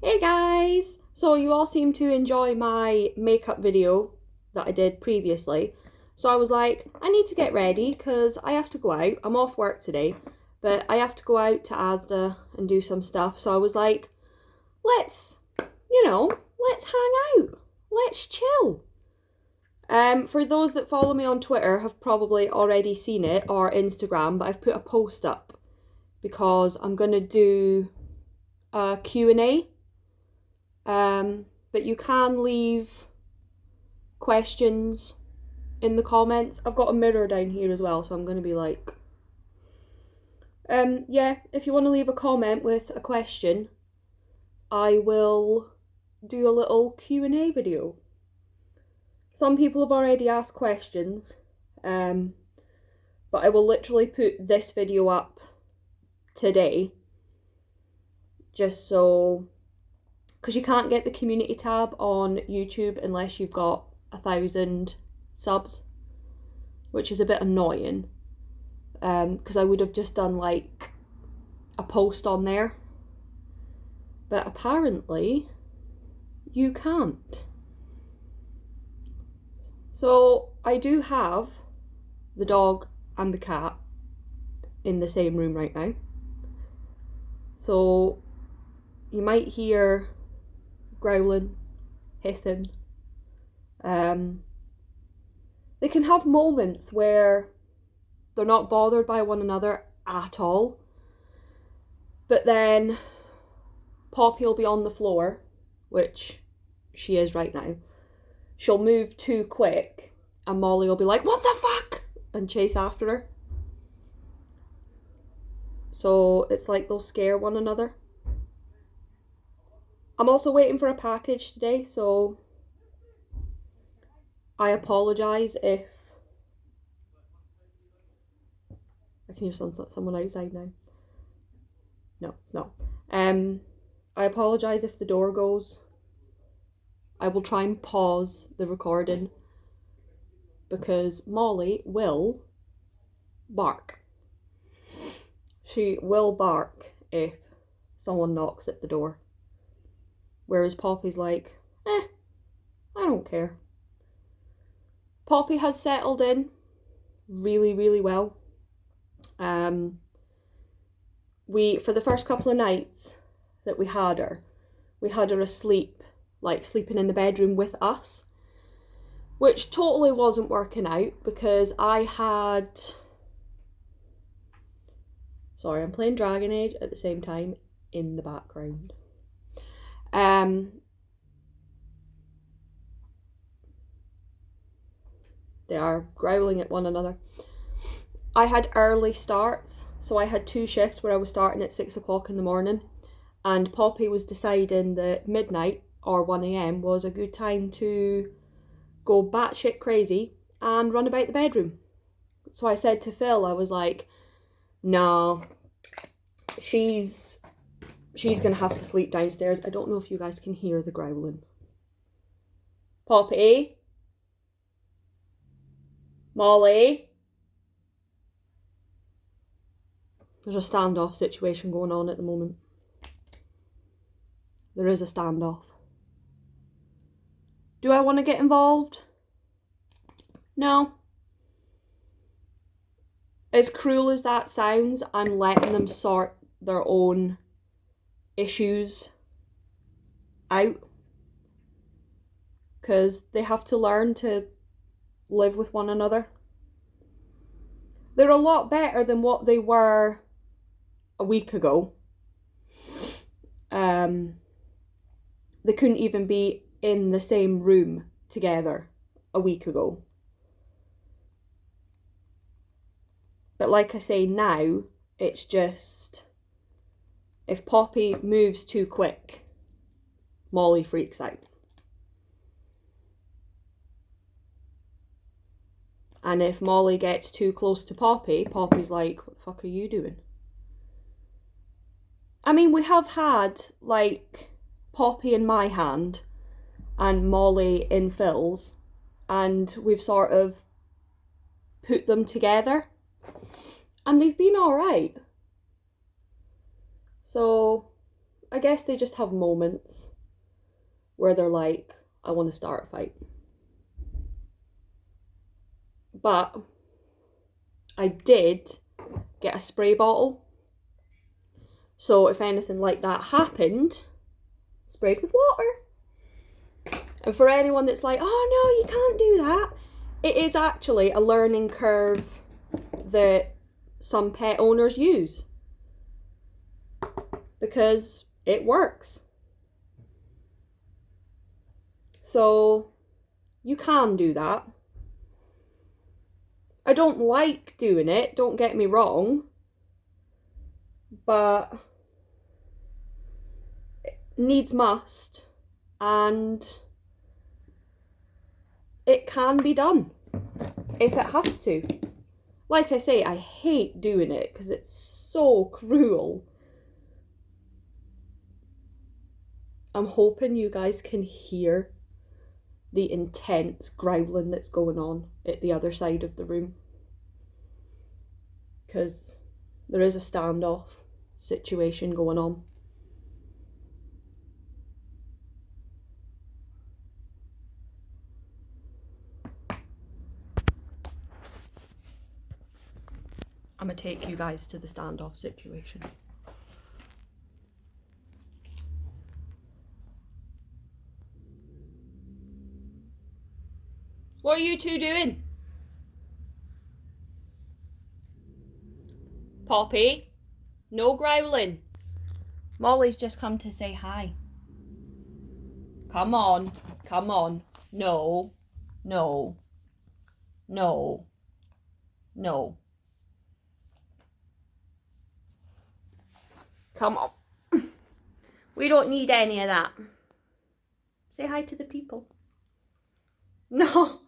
Hey guys! So you all seem to enjoy my makeup video that I did previously. So I was like, I need to get ready because I have to go out. I'm off work today, but I have to go out to Asda and do some stuff. So I was like, let's hang out. Let's chill. For those that follow me on Twitter have probably already seen it, or Instagram, but I've put a post up because I'm going to do a Q&A. But you can leave questions in the comments. I've got a mirror down here as well, so I'm going to be like, yeah, if you want to leave a comment with a question, I will do a little Q&A video. Some people have already asked questions, but I will literally put this video up today, just so, because you can't get the community tab on YouTube unless you've got 1,000 subs, which is a bit annoying, because I would have just done like a post on there, but apparently you can't. So I do have the dog and the cat in the same room right now, so you might hear growling, hissing. They can have moments where they're not bothered by one another at all, but then Poppy will be on the floor, which she is right now. She'll move too quick and Molly will be like, what the fuck, and chase after her. So it's like they'll scare one another. I'm also waiting for a package today, so I apologise if I can hear someone outside now. No, it's not. I apologise if the door goes. I will try and pause the recording because Molly will bark. She will bark if someone knocks at the door. Whereas Poppy's like, I don't care. Poppy has settled in really, really well. For the first couple of nights that we had her asleep, like sleeping in the bedroom with us, which totally wasn't working out because I'm playing Dragon Age at the same time in the background. They are growling at one another. I had early starts, so I had 2 shifts where I was starting at 6 o'clock in the morning, and Poppy was deciding that midnight or 1 a.m. was a good time to go batshit crazy and run about the bedroom. So I said to Phil, I was like, no, she's gonna have to sleep downstairs. I don't know if you guys can hear the growling. Poppy? Molly? There's a standoff situation going on at the moment. There is a standoff. Do I want to get involved? No. As cruel as that sounds, I'm letting them sort their own issues out, because they have to learn to live with one another. They're a lot better than what they were a week ago. They couldn't even be in the same room together a week ago. But like I say, now it's just, if Poppy moves too quick, Molly freaks out. And if Molly gets too close to Poppy, Poppy's like, what the fuck are you doing? I mean, we have had like Poppy in my hand and Molly in Phil's, and we've sort of put them together and they've been alright. So I guess they just have moments where they're like, I want to start a fight. But I did get a spray bottle. So if anything like that happened, sprayed with water. And for anyone that's like, oh no, you can't do that, it is actually a learning curve that some pet owners use. Because it works. So you can do that. I don't like doing it, don't get me wrong, but needs must, and it can be done if it has to. Like I say, I hate doing it because it's so cruel. I'm hoping you guys can hear the intense growling that's going on at the other side of the room, because there is a standoff situation going on. I'm gonna take you guys to the standoff situation. What are you two doing? Poppy, no growling. Molly's just come to say hi. Come on, come on. No, no, no, no. Come on. We don't need any of that. Say hi to the people. No,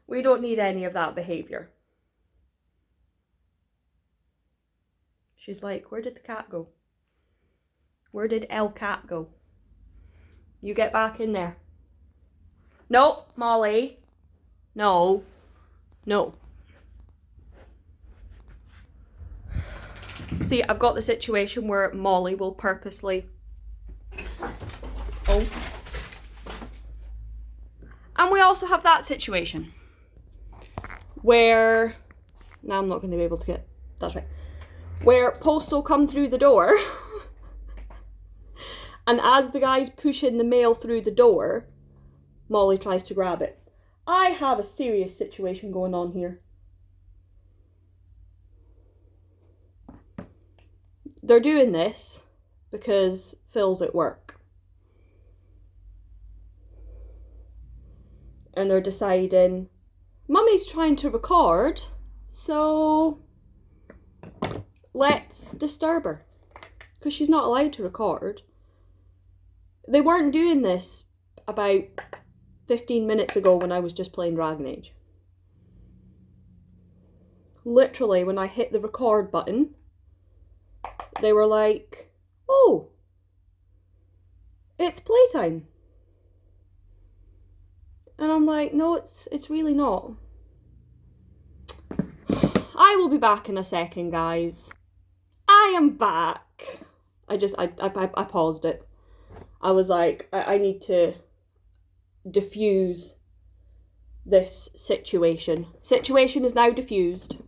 we don't need any of that behaviour. She's like, where did the cat go? Where did El Cat go? You get back in there. No, Molly. No. No. See, I've got the situation where Molly will purposely... Oh. And we also have that situation where... Now I'm not going to be able to get... That's right. Where post will come through the door and as the guy's pushing the mail through the door, Molly tries to grab it. I have a serious situation going on here. They're doing this because Phil's at work. And they're deciding, Mummy's trying to record, so let's disturb her. Because she's not allowed to record. They weren't doing this about 15 minutes ago when I was just playing Dragon Age. Literally, when I hit the record button, they were like, oh, it's playtime. And I'm like, no, it's really not. I will be back in a second, guys. I am back. I paused it. I was like, I need to diffuse this situation. Situation is now diffused.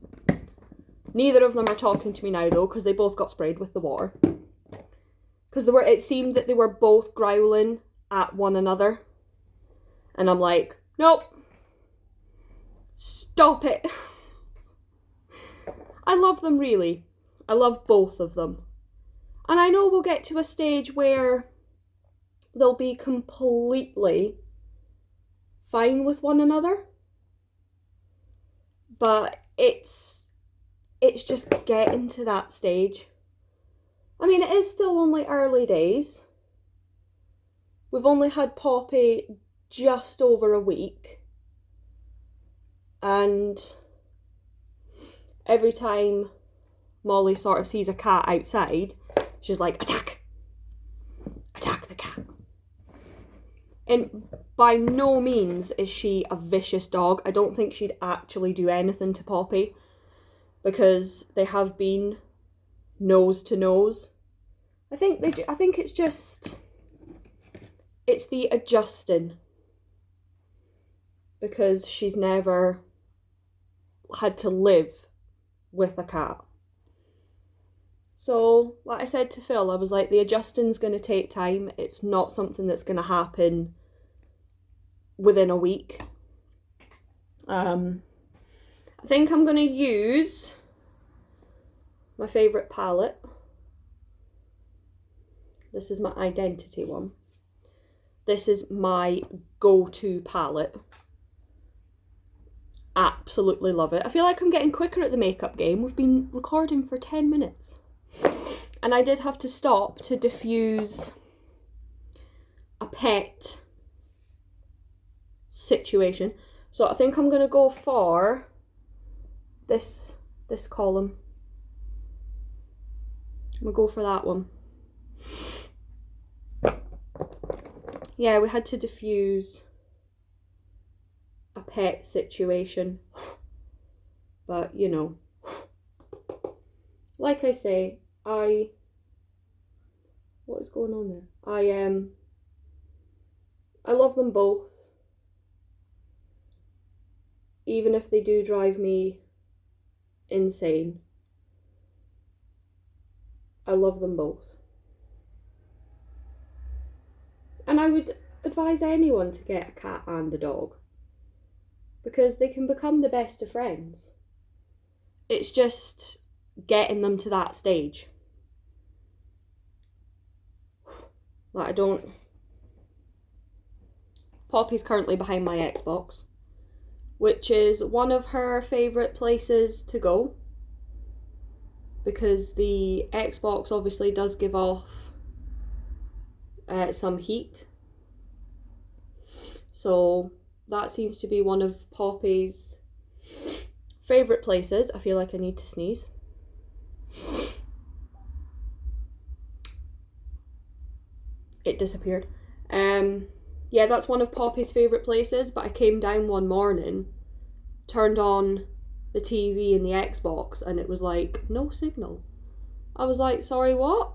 Neither of them are talking to me now though, because they both got sprayed with the water. Because it seemed that they were both growling at one another. And I'm like, nope. Stop it. I love them really. I love both of them. And I know we'll get to a stage where they'll be completely fine with one another. But it's just getting to that stage. I mean, it is still only early days. We've only had Poppy just over a week. And every time Molly sort of sees a cat outside, she's like, attack! Attack the cat. And by no means is she a vicious dog. I don't think she'd actually do anything to Poppy, because they have been nose to nose I think it's just, it's the adjusting, because she's never had to live with a cat. So, like I said to Phil, I was like, the adjusting's going to take time. It's not something that's going to happen within a week. I think I'm going to use my favourite palette. This is my Identity one. This is my go-to palette. Absolutely love it. I feel like I'm getting quicker at the makeup game. We've been recording for 10 minutes. And I did have to stop to diffuse a pet situation. So I think I'm going to go for this column. I'm going to go for that one. Yeah, we had to diffuse a pet situation. But, you know, like I say, what is going on there? I love them both. Even if they do drive me insane. I love them both. And I would advise anyone to get a cat and a dog, because they can become the best of friends. It's just getting them to that stage. Like, Poppy's currently behind my Xbox, which is one of her favourite places to go, because the Xbox obviously does give off some heat. So that seems to be one of Poppy's favourite places. I feel like I need to sneeze. It disappeared. Yeah, that's one of Poppy's favourite places, but I came down one morning, turned on the TV and the Xbox, and it was like, no signal. I was like, sorry, what?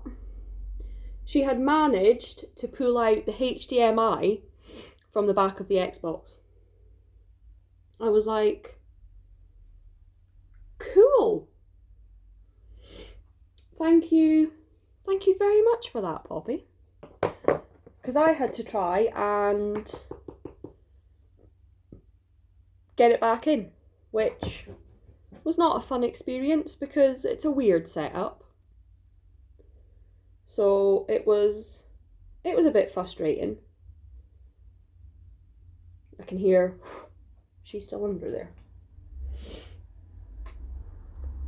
She had managed to pull out the HDMI from the back of the Xbox. I was like, cool. Thank you very much for that, Poppy. Because I had to try and get it back in, which was not a fun experience because it's a weird setup. So it was a bit frustrating. I can hear she's still under there.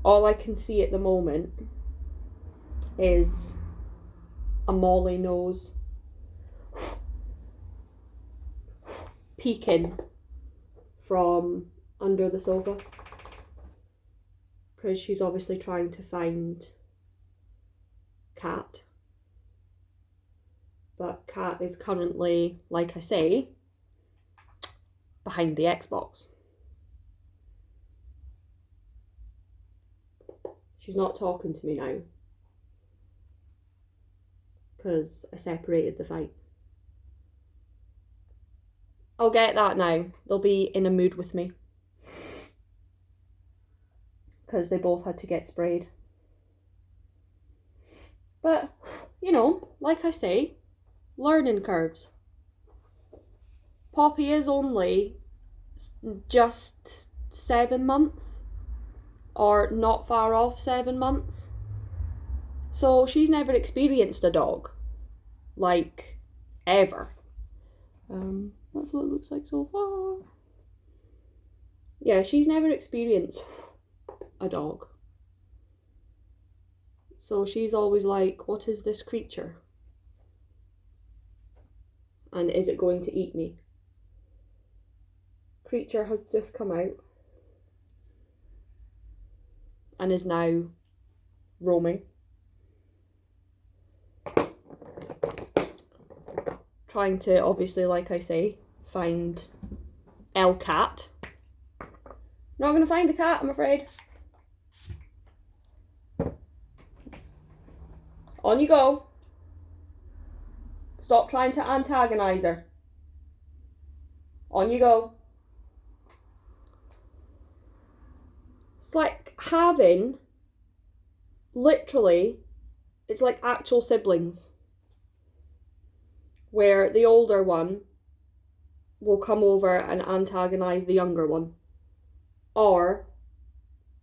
All I can see at the moment is a Molly nose peeking from under the sofa, because she's obviously trying to find Cat. But Cat is currently, like I say, behind the Xbox. She's not talking to me now because I separated the fight. I'll get that now. They'll be in a mood with me because they both had to get sprayed. But, you know, like I say, learning curves. Poppy is only just 7 months, or not far off 7 months. So she's never experienced a dog, like, ever. That's what it looks like so far. Yeah, she's never experienced a dog. So she's always like, what is this creature? And is it going to eat me? Creature has just come out and is now roaming. Trying to, obviously, like I say, find El Cat. Not going to find the cat, I'm afraid. On you go. Stop trying to antagonise her. On you go. It's like having, literally, it's like actual siblings. Where the older one will come over and antagonise the younger one. Or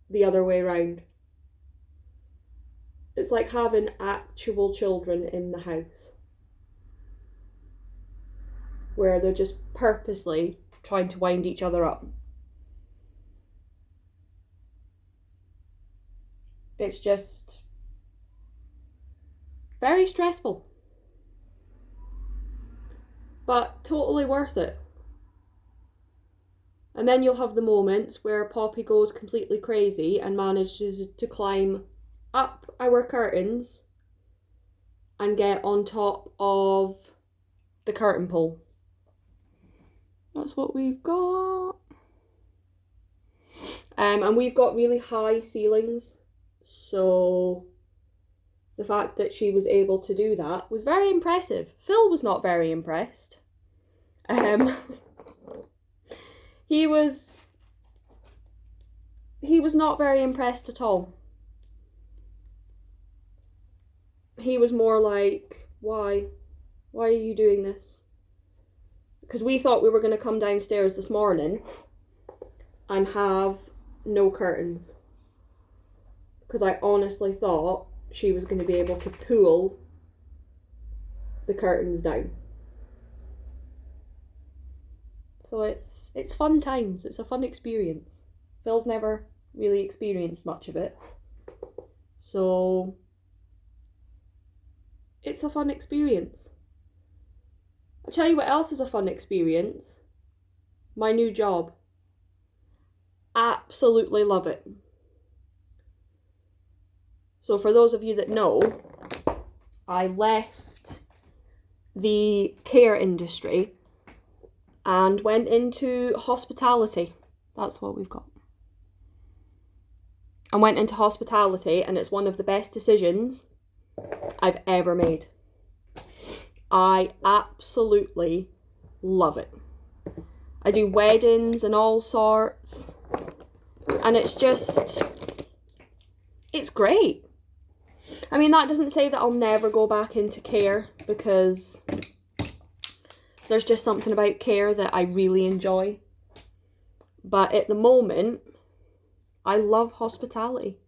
the other way around. It's like having actual children in the house. Where they're just purposely trying to wind each other up. It's just very stressful. But totally worth it. And then you'll have the moments where Poppy goes completely crazy and manages to climb up our curtains and get on top of the curtain pole. That's what we've got. And we've got really high ceilings, so the fact that she was able to do that was very impressive. Phil was not very impressed. He was not very impressed at all. He was more like, why? Why are you doing this? Because we thought we were going to come downstairs this morning and have no curtains. Because I honestly thought she was going to be able to pull the curtains down. So it's fun times. It's a fun experience. Phil's never really experienced much of it. So it's a fun experience. I'll tell you what else is a fun experience. My new job. Absolutely love it. So for those of you that know, I left the care industry and went into hospitality. That's what we've got. I went into hospitality and it's one of the best decisions I've ever made. I absolutely love it. I do weddings and all sorts, and it's great. I mean, that doesn't say that I'll never go back into care, because there's just something about care that I really enjoy. But at the moment, I love hospitality.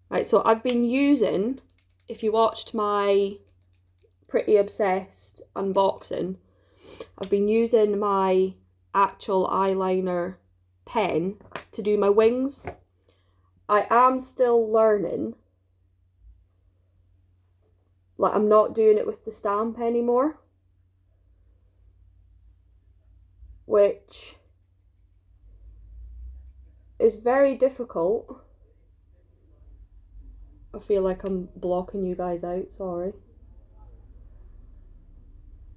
Right, so I've been using, if you watched my Pretty Obsessed unboxing, I've been using my actual eyeliner pen to do my wings. I am still learning. Like, I'm not doing it with the stamp anymore, which is very difficult. I feel like I'm blocking you guys out, sorry.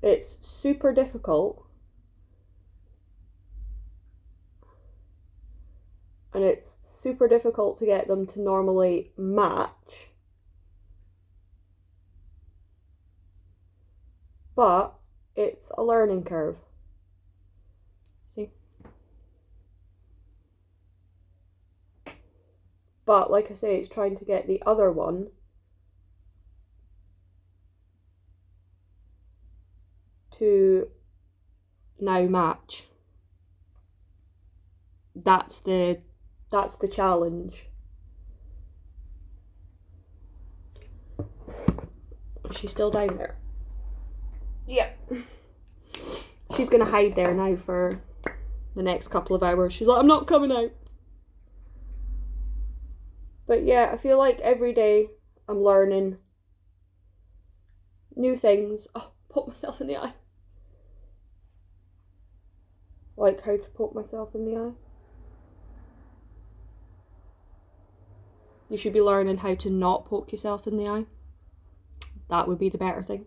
It's super difficult. And it's super difficult to get them to normally match. But it's a learning curve. See? But like I say, it's trying to get the other one to now match. That's the challenge. She's still down there. Yeah. She's gonna hide there now for the next couple of hours. She's like, I'm not coming out. But yeah, I feel like every day I'm learning new things. Oh, poke myself in the eye. Like how to poke myself in the eye. You should be learning how to not poke yourself in the eye. That would be the better thing.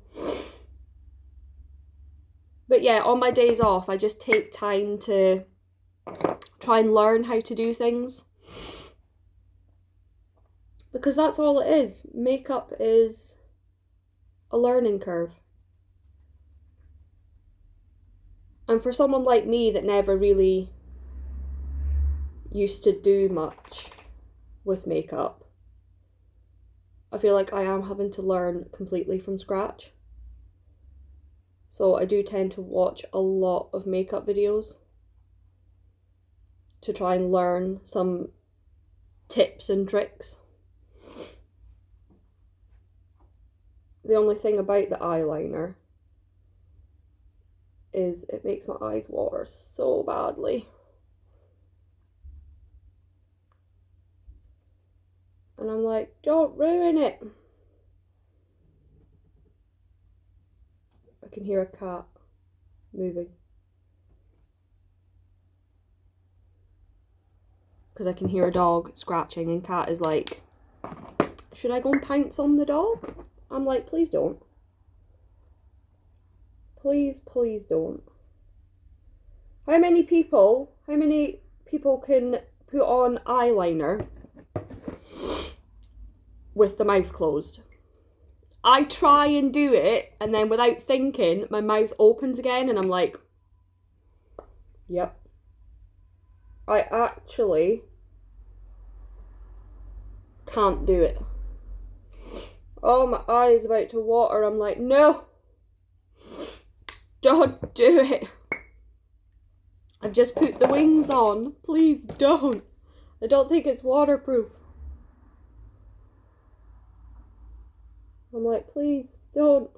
But yeah, on my days off, I just take time to try and learn how to do things. Because that's all it is. Makeup is a learning curve. And for someone like me that never really used to do much with makeup, I feel like I am having to learn completely from scratch. So I do tend to watch a lot of makeup videos to try and learn some tips and tricks. The only thing about the eyeliner is it makes my eyes water so badly. And I'm like, don't ruin it. I can hear a cat moving. Because I can hear a dog scratching, and Cat is like, should I go and pounce on the dog? I'm like, please don't. Please, please don't. How many people can put on eyeliner with the mouth closed? I try and do it, and then without thinking, my mouth opens again, and I'm like, yep. I actually can't do it. Oh, my eye is about to water. I'm like, no, don't do it. I've just put the wings on. Please don't. I don't think it's waterproof. I'm like, please don't.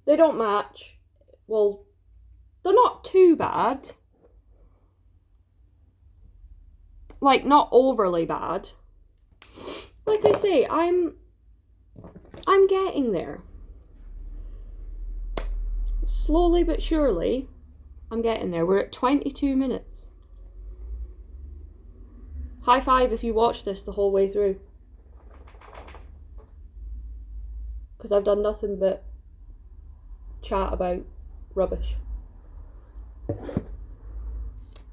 They don't match. Well, they're not too bad. Like, not overly bad. Like I say, I'm getting there. Slowly but surely, I'm getting there. We're at 22 minutes. High five if you watched this the whole way through. Because I've done nothing but chat about rubbish.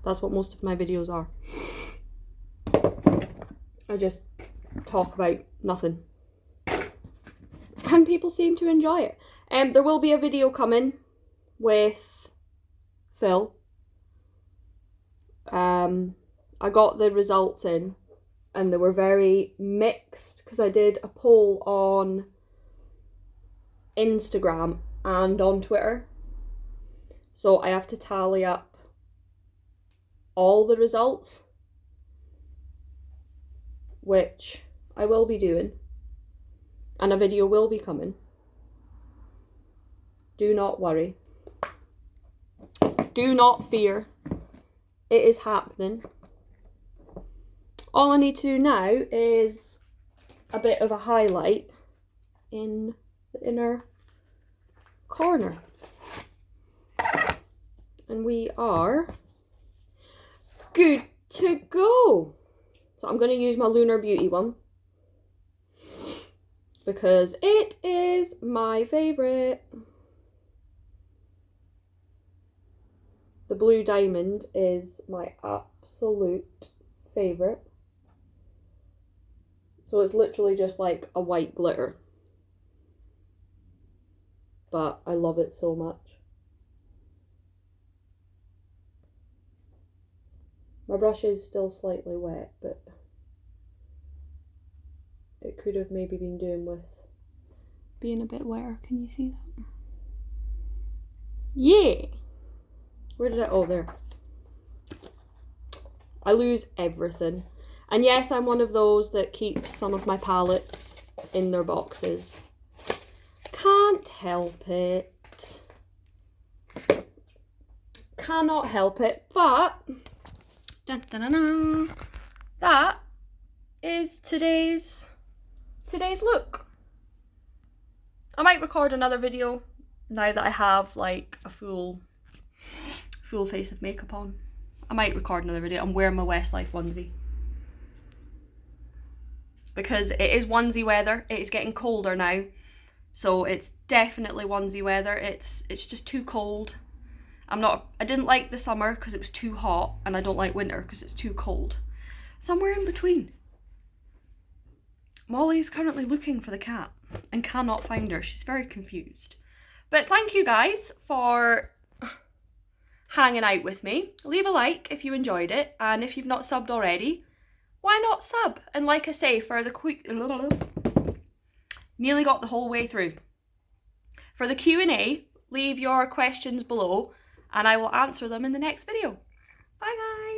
That's what most of my videos are. I just talk about nothing. And people seem to enjoy it. There will be a video coming with Phil. I got the results in and they were very mixed because I did a poll on Instagram and on Twitter. So I have to tally up all the results, which I will be doing, and a video will be coming. Do not worry. Do not fear. It is happening. All I need to do now is a bit of a highlight in the inner corner. And we are good to go. So I'm going to use my Lunar Beauty one because it is my favourite. The blue diamond is my absolute favourite. So it's literally just like a white glitter. But I love it so much. My brush is still slightly wet, but it could have maybe been doing with being a bit wetter. Can you see that? Yeah! Where did I? Oh, there. I lose everything. And yes, I'm one of those that keeps some of my palettes in their boxes. Can't help it. Cannot help it, but dun, dun, dun, dun, that is today's look. I might record another video now that I have like a full face of makeup on. I might record another video. I'm wearing my Westlife onesie because it is onesie weather. It is getting colder now, so it's definitely onesie weather. It's just too cold. I didn't like the summer because it was too hot, and I don't like winter because it's too cold. Somewhere in between. Molly's currently looking for the cat and cannot find her. She's very confused. But thank you guys for hanging out with me. Leave a like if you enjoyed it, and if you've not subbed already, why not sub? And like I say, for the nearly got the whole way through. For the Q&A, leave your questions below and I will answer them in the next video. Bye guys!